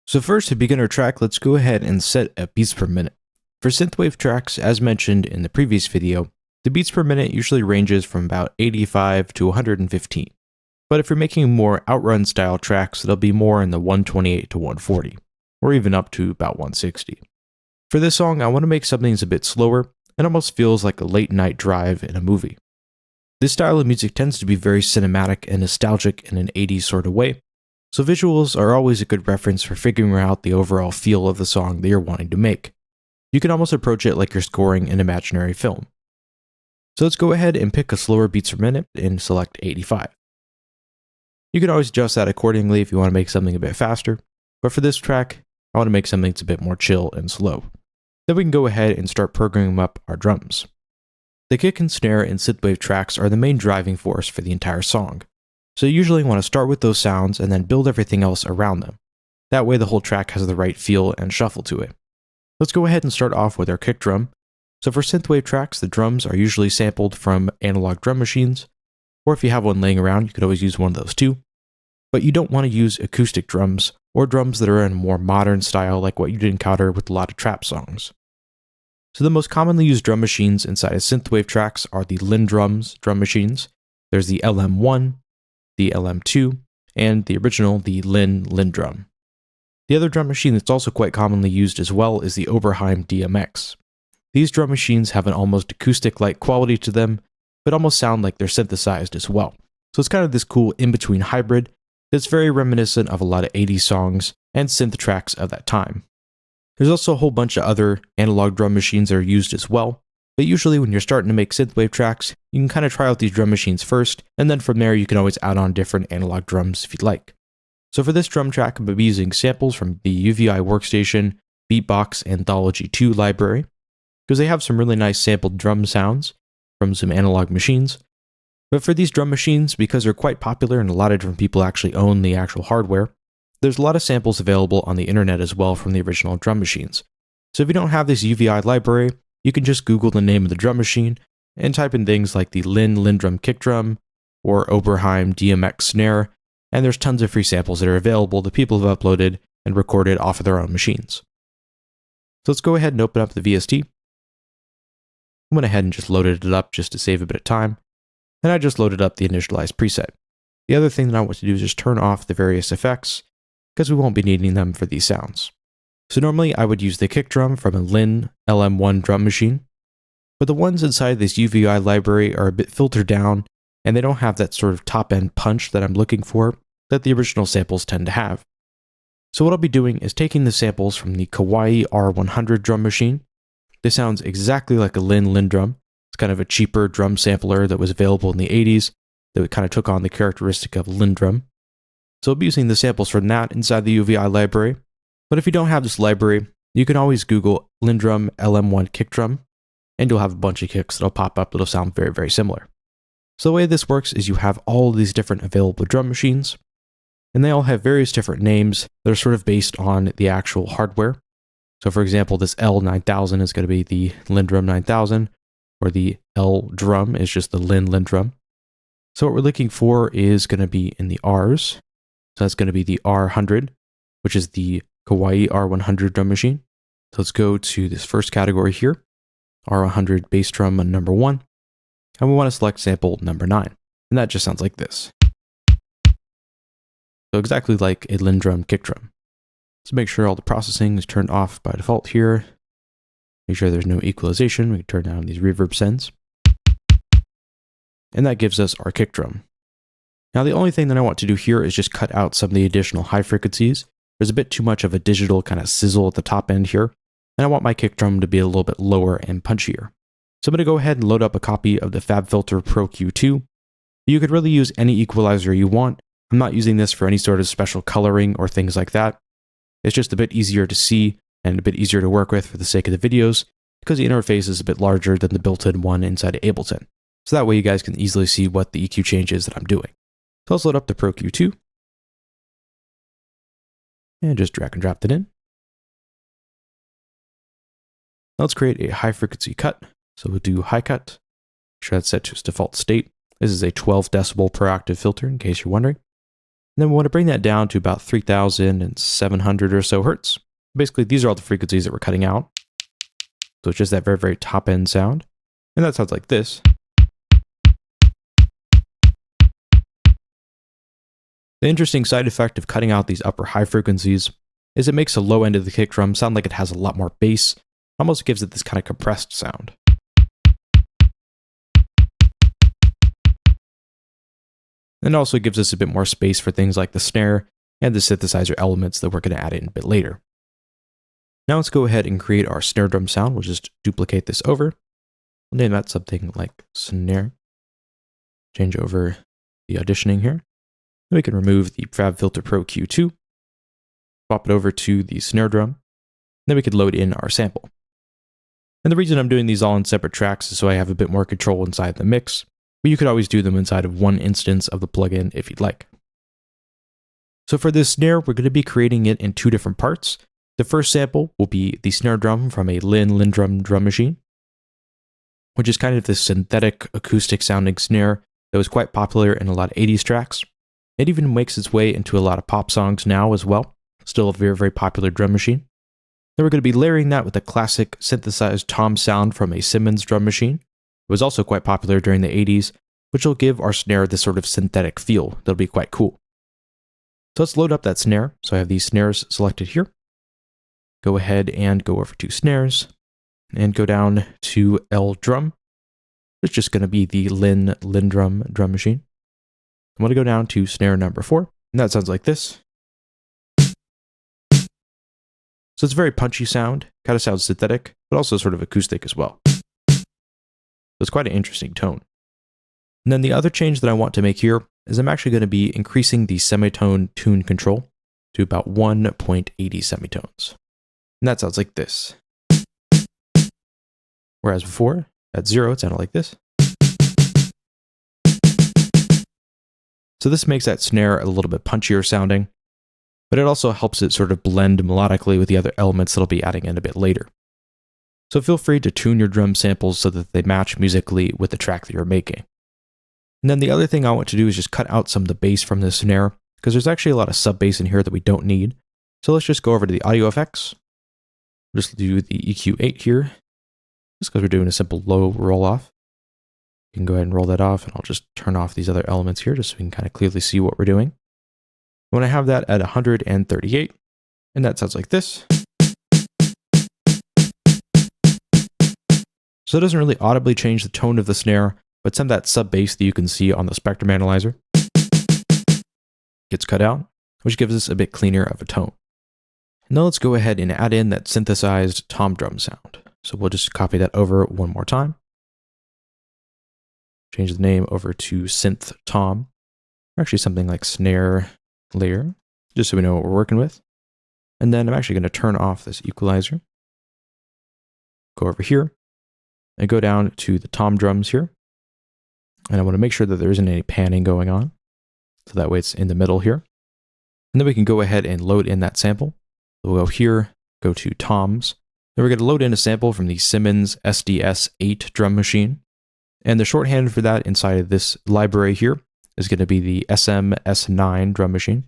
So first, to begin our track, let's go ahead and set a beats per minute. For synthwave tracks, as mentioned in the previous video, the beats per minute usually ranges from about 85 to 115. But if you're making more outrun style tracks, it'll be more in the 128 to 140, or even up to about 160. For this song, I want to make something that's a bit slower and almost feels like a late night drive in a movie. This style of music tends to be very cinematic and nostalgic in an 80s sort of way, so visuals are always a good reference for figuring out the overall feel of the song that you're wanting to make. You can almost approach it like you're scoring an imaginary film. So let's go ahead and pick a slower beats per minute and select 85. You can always adjust that accordingly if you want to make something a bit faster, but for this track, I want to make something that's a bit more chill and slow. Then we can go ahead and start programming up our drums. The kick and snare in synthwave tracks are the main driving force for the entire song. So you usually want to start with those sounds and then build everything else around them. That way the whole track has the right feel and shuffle to it. Let's go ahead and start off with our kick drum. So for synthwave tracks, the drums are usually sampled from analog drum machines, or if you have one laying around, you could always use one of those too. But you don't want to use acoustic drums, or drums that are in a more modern style like what you'd encounter with a lot of trap songs. So the most commonly used drum machines inside of synthwave tracks are the Lindrums drum machines. There's the LM1, the LM2, and the original, the Lindrum. The other drum machine that's also quite commonly used as well is the Oberheim DMX. These drum machines have an almost acoustic-like quality to them, but almost sound like they're synthesized as well. So it's kind of this cool in-between hybrid that's very reminiscent of a lot of 80s songs and synth tracks of that time. There's also a whole bunch of other analog drum machines that are used as well, but usually when you're starting to make synthwave tracks, you can kind of try out these drum machines first, and then from there you can always add on different analog drums if you'd like. So for this drum track, I'm going to be using samples from the UVI Workstation Beatbox Anthology 2 library, because they have some really nice sampled drum sounds from some analog machines. But for these drum machines, because they're quite popular and a lot of different people actually own the actual hardware, there's a lot of samples available on the internet as well from the original drum machines. So if you don't have this UVI library, you can just Google the name of the drum machine and type in things like the Lindrum kick drum or Oberheim DMX snare, and there's tons of free samples that are available that people have uploaded and recorded off of their own machines. So let's go ahead and open up the VST. I went ahead and just loaded it up just to save a bit of time, and I just loaded up the initialized preset. The other thing that I want to do is just turn off the various effects, because we won't be needing them for these sounds. So normally I would use the kick drum from a Lin LM1 drum machine, but the ones inside this UVI library are a bit filtered down, and they don't have that sort of top-end punch that I'm looking for that the original samples tend to have. So what I'll be doing is taking the samples from the Kawaii R100 drum machine. This sounds exactly like a Lindrum. It's kind of a cheaper drum sampler that was available in the 80s that kind of took on the characteristic of Lindrum. So I'll be using the samples from that inside the UVI library. But if you don't have this library, you can always Google Lindrum LM1 kick drum, and you'll have a bunch of kicks that'll pop up that'll sound very, very similar. So the way this works is you have all of these different available drum machines, and they all have various different names that are sort of based on the actual hardware. So for example, this L9000 is going to be the Lindrum 9000, or the L drum is just the Lindrum. So what we're looking for is going to be in the Rs. So that's going to be the R100, which is the Kawaii R100 drum machine. So let's go to this first category here, R100 bass drum number 1, and we want to select sample number 9, and that just sounds like this. So exactly like a Lindrum kick drum. So make sure all the processing is turned off by default here. Make sure there's no equalization. We can turn down these reverb sends. And that gives us our kick drum. Now the only thing that I want to do here is just cut out some of the additional high frequencies. There's a bit too much of a digital kind of sizzle at the top end here, and I want my kick drum to be a little bit lower and punchier. So I'm going to go ahead and load up a copy of the FabFilter Pro Q2. You could really use any equalizer you want. I'm not using this for any sort of special coloring or things like that. It's just a bit easier to see and a bit easier to work with for the sake of the videos, because the interface is a bit larger than the built-in one inside of Ableton. So that way you guys can easily see what the EQ change is that I'm doing. So let's load up the Pro Q2. And just drag and drop that in. Let's create a high frequency cut. So we'll do high cut. Make sure that's set to its default state. This is a 12 decibel per octave filter in case you're wondering. And then we want to bring that down to about 3,700 or so hertz. Basically, these are all the frequencies that we're cutting out. So it's just that very, very top end sound. And that sounds like this. The interesting side effect of cutting out these upper high frequencies is it makes the low end of the kick drum sound like it has a lot more bass. Almost gives it this kind of compressed sound. And it also gives us a bit more space for things like the snare and the synthesizer elements that we're going to add in a bit later. Now let's go ahead and create our snare drum sound. We'll just duplicate this over. We'll name that something like snare. Change over the auditioning here. Then we can remove the FabFilter Pro Q2. Swap it over to the snare drum. Then we could load in our sample. And the reason I'm doing these all in separate tracks is so I have a bit more control inside the mix. But you could always do them inside of one instance of the plugin if you'd like. So for this snare, we're going to be creating it in two different parts. The first sample will be the snare drum from a Lindrum drum machine, which is kind of this synthetic acoustic sounding snare that was quite popular in a lot of 80s tracks. It even makes its way into a lot of pop songs now as well. Still a very, very popular drum machine. Then we're going to be layering that with a classic synthesized tom sound from a Simmons drum machine. It was also quite popular during the 80s, which will give our snare this sort of synthetic feel that'll be quite cool. So let's load up that snare. So I have these snares selected here. Go ahead and go over to snares and go down to L drum. It's just going to be the Lindrum drum machine. I'm going to go down to snare number 4, and that sounds like this. So it's a very punchy sound, kind of sounds synthetic, but also sort of acoustic as well. So it's quite an interesting tone. And then the other change that I want to make here is I'm actually going to be increasing the semitone tune control to about 1.80 semitones. And that sounds like this. Whereas before, at 0, it sounded like this. So this makes that snare a little bit punchier sounding, but it also helps it sort of blend melodically with the other elements that I'll be adding in a bit later. So feel free to tune your drum samples so that they match musically with the track that you're making. And then the other thing I want to do is just cut out some of the bass from the snare, because there's actually a lot of sub bass in here that we don't need. So let's just go over to the audio effects. Just do the EQ8 here, just because we're doing a simple low roll off. You can go ahead and roll that off, and I'll just turn off these other elements here just so we can kind of clearly see what we're doing. When I have that at 138, and that sounds like this. So it doesn't really audibly change the tone of the snare, but some of that sub bass that you can see on the spectrum analyzer gets cut out, which gives us a bit cleaner of a tone. Now let's go ahead and add in that synthesized tom drum sound. So we'll just copy that over one more time. Change the name over to synth tom, or actually something like snare layer, just so we know what we're working with. And then I'm actually going to turn off this equalizer. Go over here and go down to the tom drums here. And I want to make sure that there isn't any panning going on. So that way it's in the middle here. And then we can go ahead and load in that sample. We'll go here, go to toms. Then we're going to load in a sample from the Simmons SDS8 drum machine. And the shorthand for that inside of this library here is going to be the SMS9 drum machine.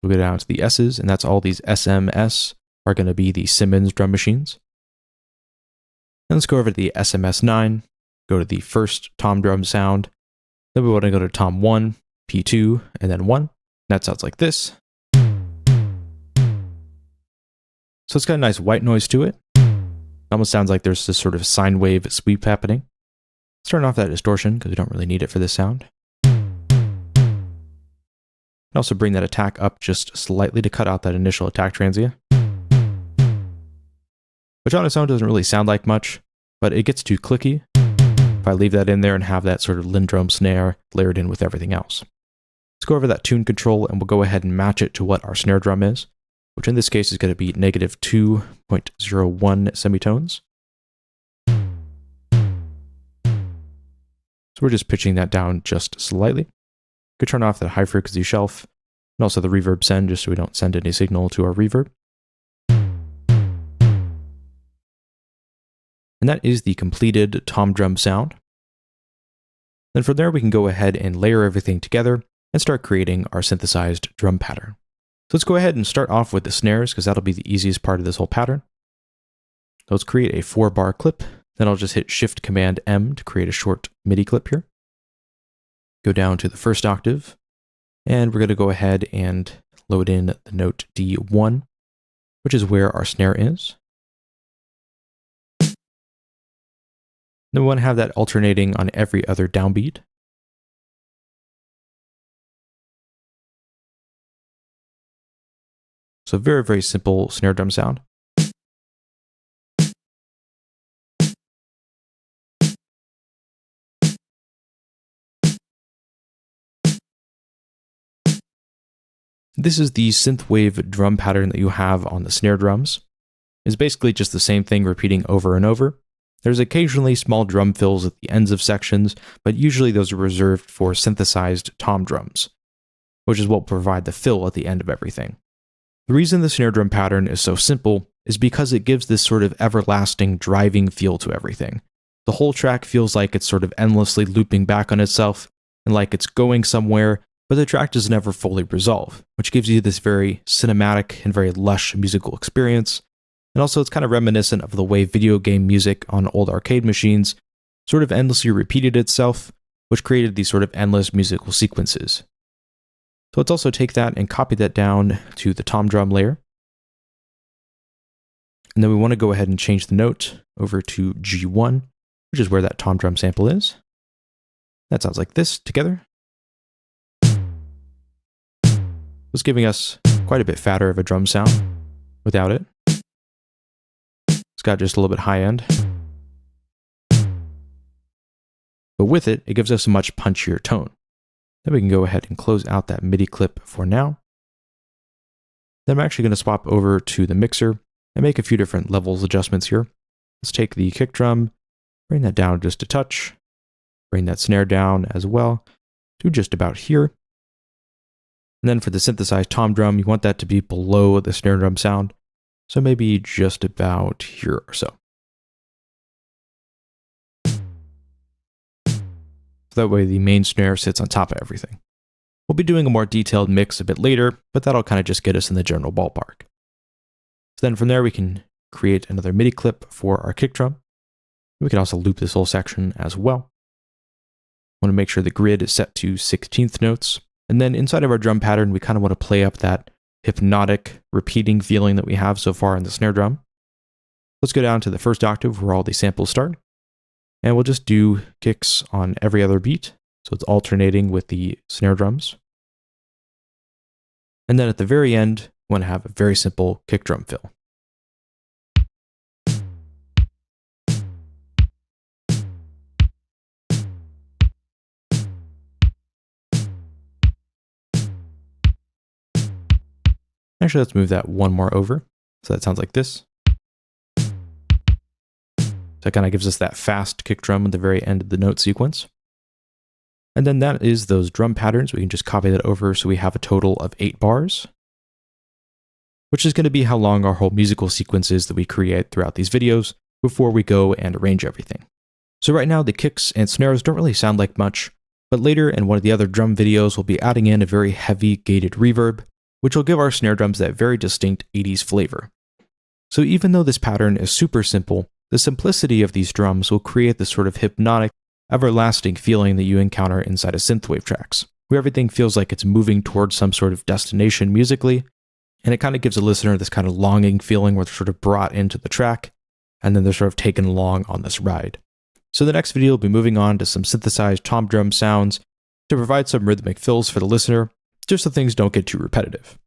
We'll go down to the S's, and that's all these SMS are going to be the Simmons drum machines. And let's go over to the SMS9, go to the first tom drum sound. Then we want to go to tom 1, P2, and then 1. That sounds like this. So it's got a nice white noise to it. It almost sounds like there's this sort of sine wave sweep happening. Let's turn off that distortion because we don't really need it for this sound. And also bring that attack up just slightly to cut out that initial attack transient. Which on its own doesn't really sound like much, but it gets too clicky if I leave that in there and have that sort of Lindrum snare layered in with everything else. Let's go over that tune control and we'll go ahead and match it to what our snare drum is, which in this case is going to be negative 2.01 semitones. So we're just pitching that down just slightly. Could turn off that high frequency shelf and also the reverb send just so we don't send any signal to our reverb. And that is the completed tom drum sound. Then from there we can go ahead and layer everything together and start creating our synthesized drum pattern. So let's go ahead and start off with the snares because that'll be the easiest part of this whole pattern. So let's create a 4-bar clip. Then I'll just hit Shift-Command-M to create a short MIDI clip here. Go down to the first octave, and we're going to go ahead and load in the note D1, which is where our snare is. Then we want to have that alternating on every other downbeat. So very, very simple snare drum sound. This is the synthwave drum pattern that you have on the snare drums. It's basically just the same thing repeating over and over. There's occasionally small drum fills at the ends of sections, but usually those are reserved for synthesized tom drums, which is what will provide the fill at the end of everything. The reason the snare drum pattern is so simple is because it gives this sort of everlasting driving feel to everything. The whole track feels like it's sort of endlessly looping back on itself and like it's going somewhere, but the track does never fully resolve, which gives you this very cinematic and very lush musical experience. And also it's kind of reminiscent of the way video game music on old arcade machines sort of endlessly repeated itself, which created these sort of endless musical sequences. So let's also take that and copy that down to the tom drum layer. And then we want to go ahead and change the note over to G1, which is where that tom drum sample is. That sounds like this together. It's giving us quite a bit fatter of a drum sound without it. It's got just a little bit high end. But with it, it gives us a much punchier tone. Then we can go ahead and close out that MIDI clip for now. Then I'm actually going to swap over to the mixer and make a few different levels adjustments here. Let's take the kick drum, bring that down just a touch, bring that snare down as well to just about here. And then for the synthesized tom drum, you want that to be below the snare drum sound. So maybe just about here or so. That way the main snare sits on top of everything. We'll be doing a more detailed mix a bit later, but that'll kind of just get us in the general ballpark. So then from there we can create another MIDI clip for our kick drum. We can also loop this whole section as well. Want to make sure the grid is set to 16th notes. And then inside of our drum pattern, we kind of want to play up that hypnotic repeating feeling that we have so far in the snare drum. Let's go down to the first octave where all the samples start. And we'll just do kicks on every other beat. So it's alternating with the snare drums. And then at the very end, we want to have a very simple kick drum fill. Actually, let's move that one more over. So that sounds like this. So it kind of gives us that fast kick drum at the very end of the note sequence. And then that is those drum patterns. We can just copy that over so we have a total of 8 bars, which is going to be how long our whole musical sequence is that we create throughout these videos before we go and arrange everything. So right now the kicks and snares don't really sound like much, but later in one of the other drum videos we'll be adding in a very heavy gated reverb, which will give our snare drums that very distinct 80s flavor. So even though this pattern is super simple, the simplicity of these drums will create this sort of hypnotic, everlasting feeling that you encounter inside of synthwave tracks, where everything feels like it's moving towards some sort of destination musically, and it kind of gives a listener this kind of longing feeling where they're sort of brought into the track, and then they're sort of taken along on this ride. So the next video will be moving on to some synthesized tom drum sounds to provide some rhythmic fills for the listener, just so things don't get too repetitive.